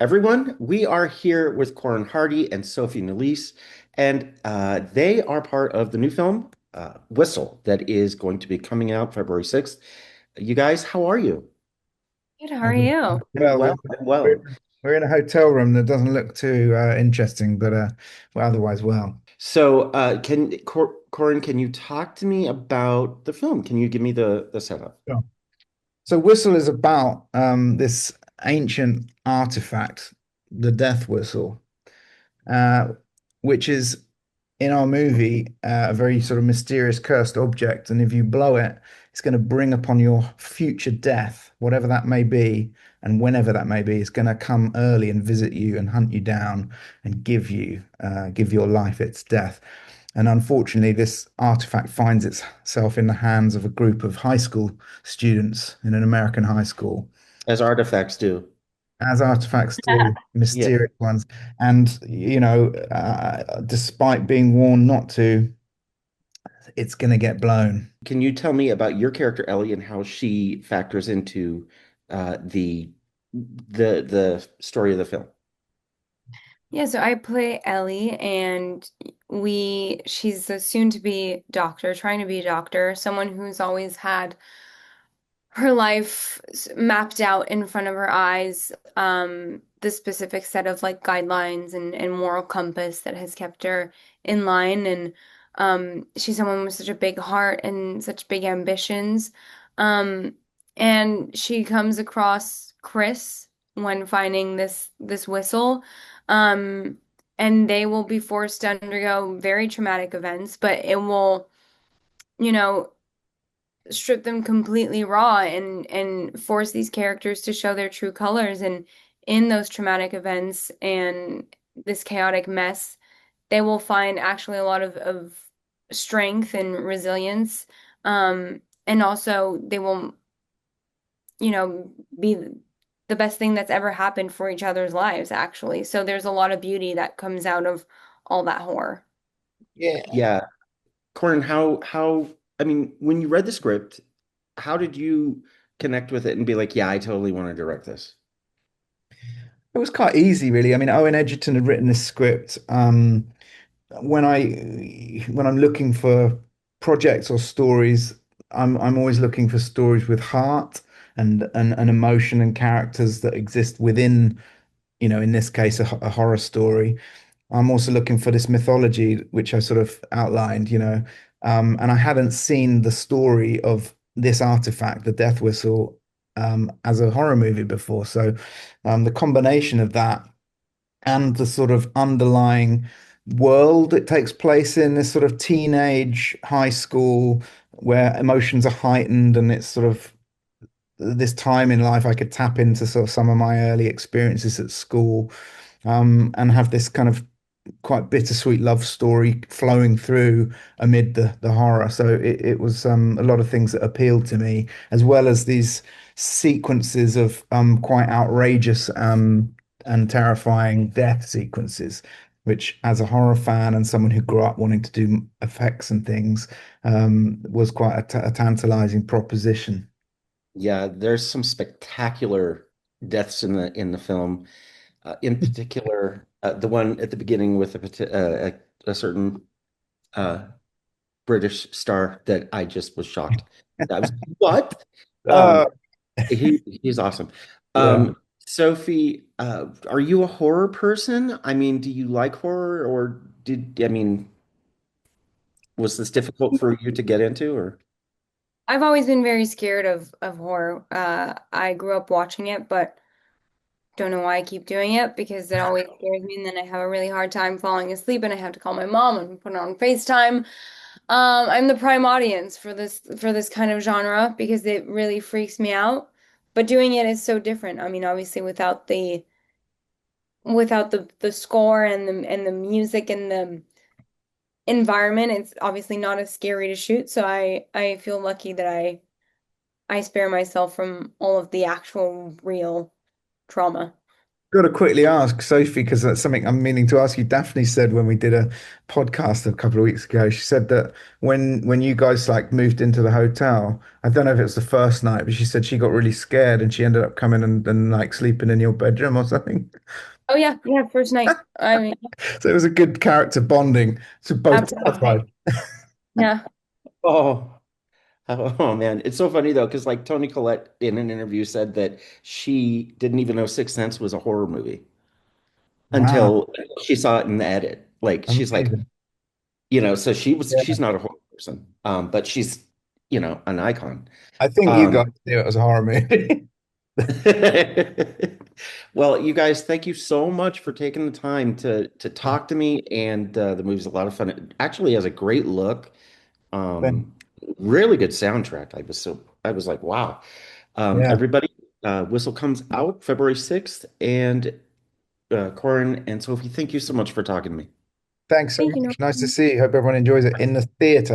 everyone. We are here with Corin Hardy and Sophie Nélisse, and they are part of the new film, Whistle, that is going to be coming out February 6th. You guys, how are you? Good, how are you? I'm Well, well. I'm well. we're in a hotel room that doesn't look too interesting, but well, otherwise well. So, Corin, can you talk to me about the film? Can you give me the setup? Sure. So Whistle is about this ancient artifact, the death whistle, uh, which is in our movie a very sort of mysterious cursed object. And if you blow it, it's going to bring upon your future death, whatever that may be, and whenever that may be. It's going to come early and visit you and hunt you down and give your life its death. And unfortunately, this artifact finds itself in the hands of a group of high school students in an American high school, As artifacts do. as artifacts do, Yeah. mysterious ones. And, despite being warned not to, it's going to get blown. Can you tell me about your character, Ellie, and how she factors into the story of the film? Yeah, so I play Ellie, and she's a soon-to-be doctor, trying to be a doctor, someone who's always had her life mapped out in front of her eyes, the specific set of like guidelines and moral compass that has kept her in line. And she's someone with such a big heart and such big ambitions. Um, and she comes across Chris when finding this whistle. Um, and they will be forced to undergo very traumatic events, but it will, you know, strip them completely raw and force these characters to show their true colors. And in those traumatic events and this chaotic mess, they will find actually a lot of strength and resilience. And also they will, be the best thing that's ever happened for each other's lives, actually. So there's a lot of beauty that comes out of all that horror. Yeah, Yeah. Corin, I mean, when you read the script, how did you connect with it and be like, yeah, I totally want to direct this? it was quite easy, really. I mean, Owen Edgerton had written this script. When I'm looking for projects or stories, I'm always looking for stories with heart and emotion and characters that exist within, in this case, a horror story. I'm also looking for this mythology, which I sort of outlined, and I hadn't seen the story of this artifact, the death whistle, as a horror movie before. So, the combination of that and the sort of underlying world it takes place in, this sort of teenage high school where emotions are heightened, and it's sort of this time in life I could tap into sort of some of my early experiences at school, and have this kind of quite bittersweet love story flowing through amid the horror. So it was a lot of things that appealed to me, as well as these sequences of quite outrageous and terrifying death sequences, which, as a horror fan and someone who grew up wanting to do effects and things, was quite a tantalizing proposition. Yeah, there's some spectacular deaths in the film. In particular, the one at the beginning with a certain uh, British star that I just was shocked. I was what? Um, Uh, he's awesome. yeah. Sophie, are you a horror person? I mean, do you like horror, or I mean, was this difficult for you to get into, or? I've always been very scared of horror. I grew up watching it, but don't know why I keep doing it because it always scares me, and then I have a really hard time falling asleep, and I have to call my mom and put it on FaceTime. I'm the prime audience for this kind of genre because it really freaks me out. But doing it is so different. I mean, obviously without the score and the music and the environment, it's obviously not as scary to shoot. So I feel lucky that I spare myself from all of the actual real trauma. got to quickly ask Sophie because that's something I'm meaning to ask you. Daphne said when we did a podcast a couple of weeks ago, she said that when you guys like moved into the hotel, I don't know if it was the first night, but she said she got really scared and she ended up coming and like sleeping in your bedroom or something. Oh yeah, yeah, first night. I mean, So it was a good character bonding to both absolutely. terrified. Yeah. Oh, oh man, it's so funny though, because like Toni Collette in an interview said that she didn't even know Sixth Sense was a horror movie Wow, until she saw it in the edit. Like she's like, amazing. so she's Yeah. not a horror person, but she's an icon. I think you Um, guys knew it was a horror movie. well, you guys, thank you so much for taking the time to talk to me, and the movie's a lot of fun. It actually has a great look. Um, Really good soundtrack. I was like, wow. Yeah. Everybody, Whistle comes out February 6th, and Corin and Sophie, thank you so much for talking to me. Thanks so Thank you. much. Nice to see you. Hope everyone enjoys it in the theater.